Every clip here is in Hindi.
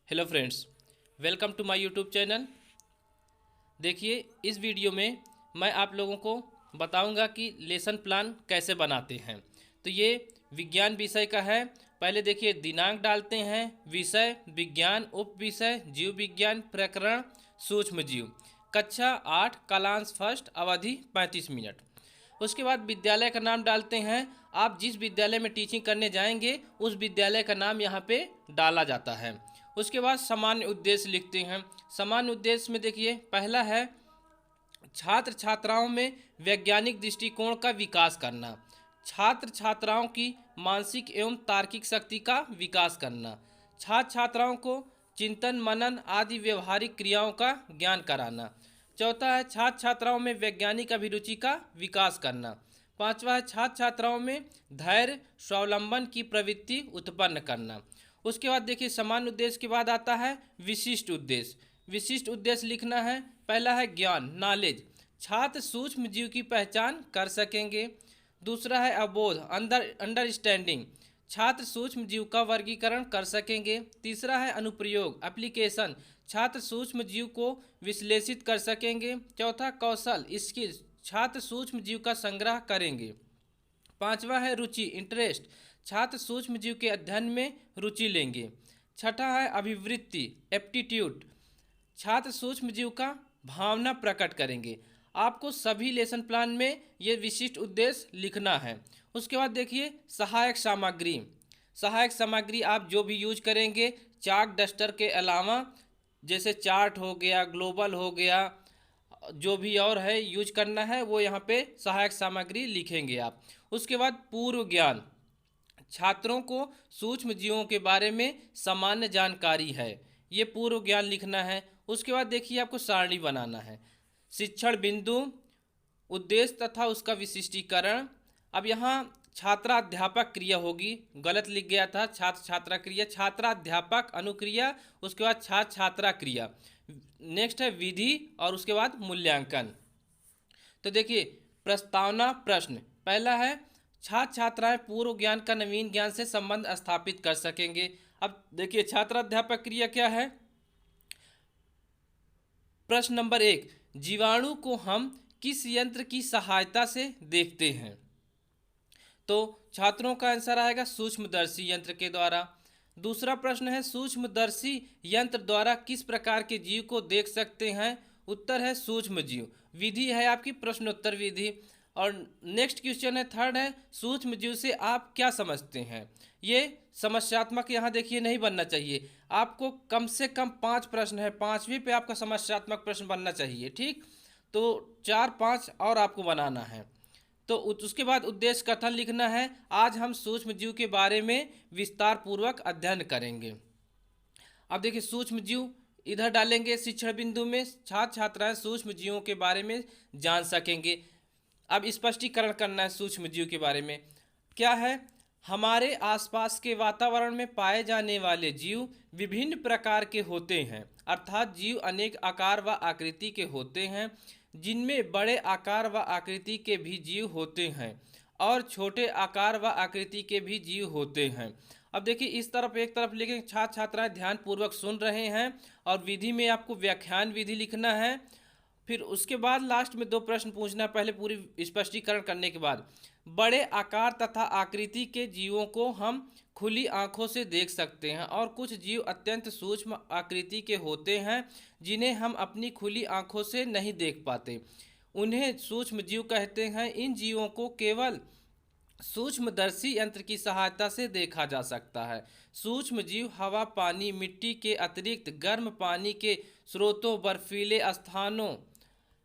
Hello friends, welcome to my YouTube channel. देखिए, इस वीडियो में मैं आप लोगों को बताऊंगा कि लेसन प्लान कैसे बनाते हैं। तो ये विज्ञान विषय का है। पहले देखिए, दिनांक डालते हैं, विषय विज्ञान, उप विषय जीव विज्ञान, प्रकरण सूक्ष्म जीव, कक्षा 8, कालांश फर्स्ट, अवधि 35 मिनट। उसके बाद विद्यालय का नाम डालते हैं। आप जिस विद्यालय में टीचिंग करने जाएंगे उस विद्यालय का नाम यहाँ पे डाला जाता है। उसके बाद सामान्य उद्देश्य लिखते हैं। सामान्य उद्देश्य में देखिए, पहला है छात्र छात्राओं में वैज्ञानिक दृष्टिकोण का विकास करना, छात्र छात्राओं की मानसिक एवं तार्किक शक्ति का विकास करना, छात्र छात्राओं को चिंतन मनन आदि व्यवहारिक क्रियाओं का ज्ञान कराना। चौथा है छात्र छात्राओं में वैज्ञानिक अभिरुचि का विकास करना। पांचवा है छात्र छात्राओं में धैर्य स्वावलंबन की प्रवृत्ति उत्पन्न करना। उसके बाद देखिए, सामान्य उद्देश्य के बाद आता है विशिष्ट उद्देश्य। विशिष्ट उद्देश्य लिखना है। पहला है ज्ञान नॉलेज, छात्र सूक्ष्म जीव की पहचान कर सकेंगे। दूसरा है अबोध अंडरस्टैंडिंग, छात्र सूक्ष्म जीव का वर्गीकरण कर सकेंगे। तीसरा है अनुप्रयोग एप्लीकेशन, छात्र सूक्ष्म जीव को विश्लेषित कर सकेंगे। चौथा कौशल स्किल, छात्र सूक्ष्म जीव का संग्रह करेंगे। पांचवा है रुचि इंटरेस्ट, छात्र सूक्ष्म जीव के अध्ययन में रुचि लेंगे। छठा है अभिवृत्ति एप्टीट्यूड, छात्र सूक्ष्म जीव का भावना प्रकट करेंगे। आपको सभी लेसन प्लान में ये विशिष्ट उद्देश्य लिखना है। उसके बाद देखिए, सहायक सामग्री। सहायक सामग्री आप जो भी यूज करेंगे चाक डस्टर के अलावा, जैसे चार्ट हो गया, ग्लोबल हो गया, जो भी और है यूज करना है वो यहाँ पे सहायक सामग्री लिखेंगे आप। उसके बाद पूर्व ज्ञान, छात्रों को सूक्ष्म जीवों के बारे में सामान्य जानकारी है, ये पूर्व ज्ञान लिखना है। उसके बाद देखिए, आपको सारणी बनाना है। शिक्षण बिंदु, उद्देश्य तथा उसका विशिष्टीकरण। अब यहाँ छात्राध्यापक क्रिया होगी, गलत लिख गया था, छात्र छात्रा क्रिया, छात्राध्यापक अनुक्रिया, उसके बाद छात्र छात्रा क्रिया। नेक्स्ट है विधि और उसके बाद मूल्यांकन। तो देखिए, प्रस्तावना प्रश्न पहला है छात्र छात्राएं पूर्व ज्ञान का नवीन ज्ञान से संबंध स्थापित कर सकेंगे। अब देखिए, छात्राध्यापक क्रिया क्या है। प्रश्न नंबर 1, जीवाणु को हम किस यंत्र की सहायता से देखते हैं। तो छात्रों का आंसर आएगा सूक्ष्मदर्शी यंत्र के द्वारा। दूसरा प्रश्न है सूक्ष्मदर्शी यंत्र द्वारा किस प्रकार के जीव को देख सकते हैं। उत्तर है सूक्ष्म जीव। विधि है आपकी प्रश्नोत्तर विधि। और नेक्स्ट क्वेश्चन है थर्ड है सूक्ष्म जीव से आप क्या समझते हैं। ये समस्यात्मक यहाँ देखिए नहीं बनना चाहिए, आपको कम से कम 5 प्रश्न है, 5वीं पे आपका समस्यात्मक प्रश्न बनना चाहिए। ठीक, तो 4-5 और आपको बनाना है। तो उसके बाद उद्देश्य कथन लिखना है। आज हम सूक्ष्म जीव के बारे में विस्तार पूर्वक अध्ययन करेंगे। अब देखिए, सूक्ष्म जीव इधर डालेंगे शिक्षण बिंदु में, छात्र छात्राएं सूक्ष्म जीवों के बारे में जान सकेंगे। अब स्पष्टीकरण करना है सूक्ष्म जीव के बारे में। क्या है, हमारे आसपास के वातावरण में पाए जाने वाले जीव विभिन्न प्रकार के होते हैं, अर्थात जीव अनेक आकार व आकृति के होते हैं, जिनमें बड़े आकार व आकृति के भी जीव होते हैं और छोटे आकार व आकृति के भी जीव होते हैं। अब देखिए, इस तरफ एक तरफ लिखें, छात्र छात्राएं ध्यान पूर्वक सुन रहे हैं और विधि में आपको व्याख्यान विधि लिखना है। फिर उसके बाद लास्ट में 2 प्रश्न पूछना है, पहले पूरी स्पष्टीकरण करने के बाद। बड़े आकार तथा आकृति के जीवों को हम खुली आंखों से देख सकते हैं और कुछ जीव अत्यंत सूक्ष्म आकृति के होते हैं जिन्हें हम अपनी खुली आंखों से नहीं देख पाते, उन्हें सूक्ष्म जीव कहते हैं। इन जीवों को केवल सूक्ष्मदर्शी यंत्र की सहायता से देखा जा सकता है। सूक्ष्म जीव हवा पानी मिट्टी के अतिरिक्त गर्म पानी के स्रोतों बर्फीले स्थानों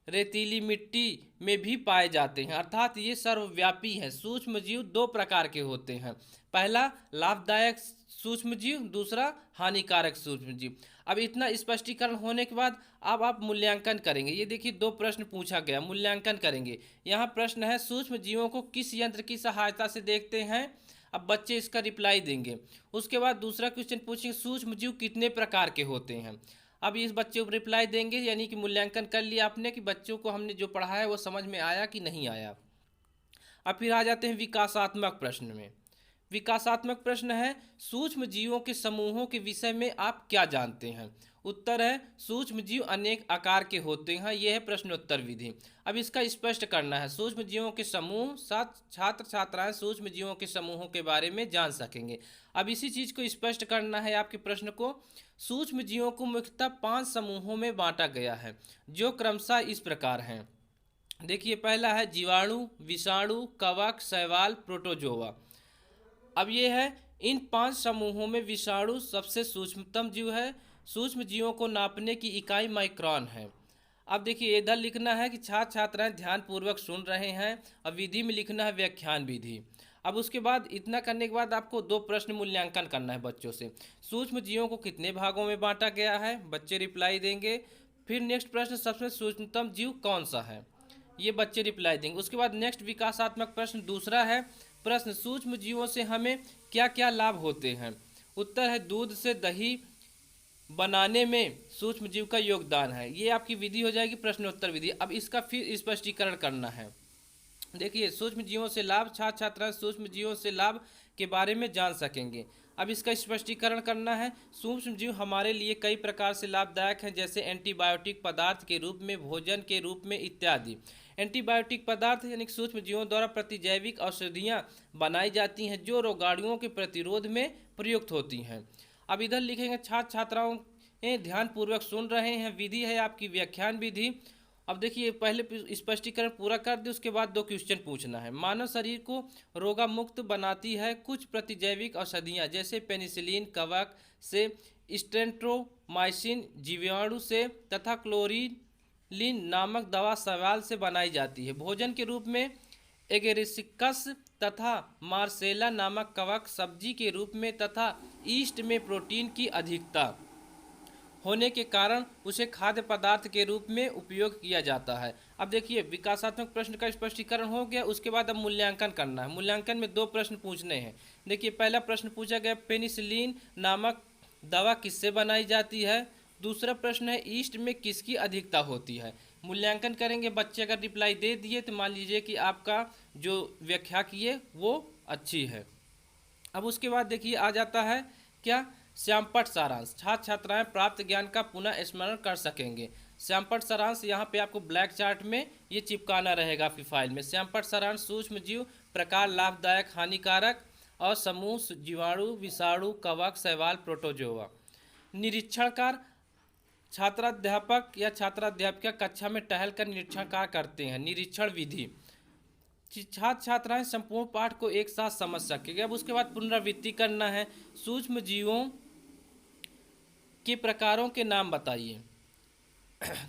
रेतीली मिट्टी में भी पाए जाते हैं, अर्थात ये सर्वव्यापी हैं। सूक्ष्म जीव 2 प्रकार के होते हैं, पहला लाभदायक सूक्ष्म जीव, दूसरा हानिकारक सूक्ष्म जीव। अब इतना स्पष्टीकरण होने के बाद अब आप मूल्यांकन करेंगे। ये देखिए, 2 प्रश्न पूछा गया, मूल्यांकन करेंगे। यहाँ प्रश्न है सूक्ष्म जीवों को किस यंत्र की सहायता से देखते हैं। अब बच्चे इसका रिप्लाई देंगे। उसके बाद दूसरा क्वेश्चन पूछेंगे सूक्ष्म जीव कितने प्रकार के होते हैं। अब इस बच्चे को रिप्लाई देंगे, यानी कि मूल्यांकन कर लिया आपने कि बच्चों को हमने जो पढ़ाया वो समझ में आया कि नहीं आया। अब फिर आ जाते हैं विकासात्मक प्रश्न में। विकासात्मक प्रश्न है, सूक्ष्म जीवों के समूहों के विषय में आप क्या जानते हैं? उत्तर है, सूक्ष्म जीव अनेक आकार के होते हैं। यह है प्रश्नोत्तर विधि। अब इसका स्पष्ट करना है। सूक्ष्म जीवों के समूह, साथ छात्र छात्राएं सूक्ष्म जीवों के समूहों के बारे में जान सकेंगे। अब इसी चीज़ को स्पष्ट करना है आपके प्रश्न को। सूक्ष्म जीवों को मुख्यतः 5 समूहों में बांटा गया है, जो क्रमशः इस प्रकार हैं। देखिए, पहला है जीवाणु, विषाणु, कवक, शैवाल, प्रोटोजोआ। अब ये है, इन 5 समूहों में विषाणु सबसे सूक्ष्मतम जीव है। सूक्ष्म जीवों को नापने की इकाई माइक्रोन है। अब देखिए, इधर लिखना है कि छात्र छात्राएं ध्यानपूर्वक सुन रहे हैं। अब विधि में लिखना है व्याख्यान विधि। अब उसके बाद इतना करने के बाद आपको 2 प्रश्न मूल्यांकन करना है बच्चों से। सूक्ष्म जीवों को कितने भागों में बांटा गया है, बच्चे रिप्लाई देंगे। फिर नेक्स्ट प्रश्न, सबसे सूक्ष्मतम जीव कौन सा है, ये बच्चे रिप्लाई देंगे। उसके बाद नेक्स्ट विकासात्मक प्रश्न दूसरा है, प्रश्न सूक्ष्म जीवों से हमें क्या क्या लाभ होते हैं? उत्तर है, दूध से दही बनाने में सूक्ष्म जीव का योगदान है। ये आपकी विधि हो जाएगी, प्रश्नोत्तर विधि। अब इसका फिर स्पष्टीकरण करना है। देखिए, सूक्ष्म जीवों से लाभ, छात्र छात्राएं सूक्ष्म जीवों से लाभ के बारे में जान सकेंगे। अब इसका स्पष्टीकरण करना है। सूक्ष्म जीव हमारे लिए कई प्रकार से लाभदायक हैं, जैसे एंटीबायोटिक पदार्थ के रूप में, भोजन के रूप में इत्यादि। एंटीबायोटिक पदार्थ यानी सूक्ष्म जीवों द्वारा प्रतिजैविक औषधियाँ बनाई जाती हैं, जो रोगाणुओं के प्रतिरोध में प्रयुक्त होती हैं। अब इधर लिखेंगे, छात्र छात्राओं ध्यानपूर्वक सुन रहे हैं। विधि है आपकी व्याख्यान विधि। अब देखिए, पहले स्पष्टीकरण पूरा कर दे, उसके बाद 2 क्वेश्चन पूछना है। मानव शरीर को रोगामुक्त बनाती है कुछ प्रतिजैविक औषधियाँ, जैसे पेनिसिलिन कवक से, स्टेंट्रोमाइसिन जीवाणु से, तथा क्लोरिलिन नामक दवा शैवाल से बनाई जाती है। भोजन के रूप में एगेरिसिकस तथा मार्सेला नामक कवक, सब्जी के रूप में तथा ईस्ट में प्रोटीन की अधिकता होने के कारण उसे खाद्य पदार्थ के रूप में उपयोग किया जाता है। अब देखिए, विकासात्मक प्रश्न का स्पष्टीकरण हो गया। उसके बाद अब मूल्यांकन करना है। मूल्यांकन में 2 प्रश्न पूछने हैं। देखिए, पहला प्रश्न पूछा गया, पेनिसिलिन नामक दवा किससे बनाई जाती है? दूसरा प्रश्न है, ईस्ट में किसकी अधिकता होती है? मूल्यांकन करेंगे। बच्चे अगर रिप्लाई दे दिए तो मान लीजिए कि आपका जो व्याख्या किए वो अच्छी है। अब उसके बाद देखिए, आ जाता है क्या, श्यामपट्ट सारांश। छात्र छात्राएं प्राप्त ज्ञान का पुनः स्मरण कर सकेंगे। श्यामपट्ट सारांश यहाँ पे आपको ब्लैक चार्ट में ये चिपकाना रहेगा आपकी फाइल में। श्यामपट्ट सारांश, सूक्ष्म जीव प्रकार, लाभदायक, हानिकारक और समूह, जीवाणु, विषाणु, कवक, शैवाल, प्रोटोजोआ। निरीक्षणकार, छात्राध्यापक या छात्राध्यापिका कक्षा में टहल कर निरीक्षण कार्य करते हैं। निरीक्षण विधि, छात्र छात्राएं संपूर्ण पाठ को एक साथ समझ सकेंगे। अब उसके बाद पुनरावृत्ति करना है। सूक्ष्म जीवों के प्रकारों के नाम बताइए।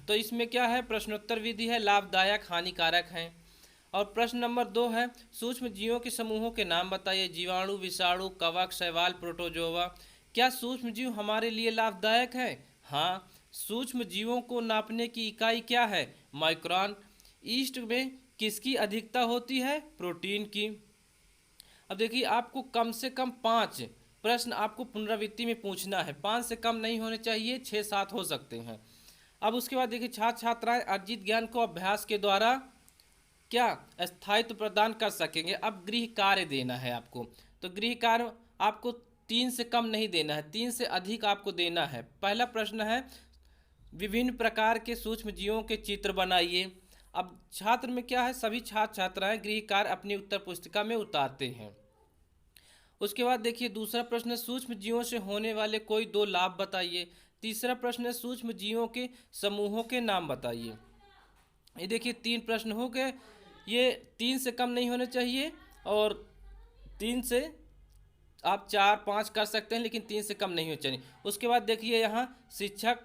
तो इसमें क्या है, प्रश्नोत्तर विधि है, लाभदायक, हानिकारक हैं। और प्रश्न नंबर 2 है, सूक्ष्म जीवों के समूहों के नाम बताइए। जीवाणु, विषाणु, कवक, शैवाल, प्रोटोजोआ। क्या सूक्ष्म जीव हमारे लिए लाभदायक है? हाँ। सूक्ष्म जीवों को नापने की इकाई क्या है? माइक्रोन। ईस्ट में किसकी अधिकता होती है? प्रोटीन की। अब देखिए, आपको कम से कम 5 प्रश्न आपको पुनरावृत्ति में पूछना है। 5 से कम नहीं होने चाहिए, 6-7 हो सकते हैं। अब उसके बाद देखिए, छात्र छात्राएं अर्जित ज्ञान को अभ्यास के द्वारा क्या स्थायित्व प्रदान कर सकेंगे। अब गृह कार्य देना है आपको। तो गृह कार्य आपको 3 से कम नहीं देना है, 3 से अधिक आपको देना है। पहला प्रश्न है, विभिन्न प्रकार के सूक्ष्म जीवों के चित्र बनाइए। अब छात्र में क्या है, सभी छात्र छात्राएं गृह कार्य अपनी उत्तर पुस्तिका में उतारते हैं। उसके बाद देखिए, दूसरा प्रश्न है, सूक्ष्म जीवों से होने वाले कोई 2 लाभ बताइए। तीसरा प्रश्न है, सूक्ष्म जीवों के समूहों के नाम बताइए। ये देखिए, 3 प्रश्न हो गए। ये 3 से कम नहीं होने चाहिए और 3 से आप 4-5 कर सकते हैं, लेकिन 3 से कम नहीं होने चाहिए। उसके बाद देखिए, यहाँ शिक्षक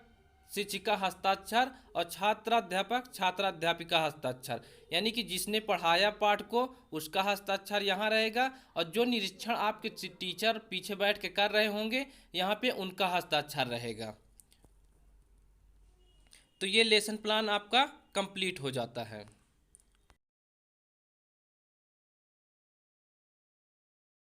शिक्षिका हस्ताक्षर और छात्राध्यापक छात्राध्यापिका हस्ताक्षर, यानी कि जिसने पढ़ाया पाठ को उसका हस्ताक्षर यहाँ रहेगा, और जो निरीक्षण आपके टीचर पीछे बैठ के कर रहे होंगे यहाँ पे उनका हस्ताक्षर रहेगा। तो ये लेसन प्लान आपका कंप्लीट हो जाता है।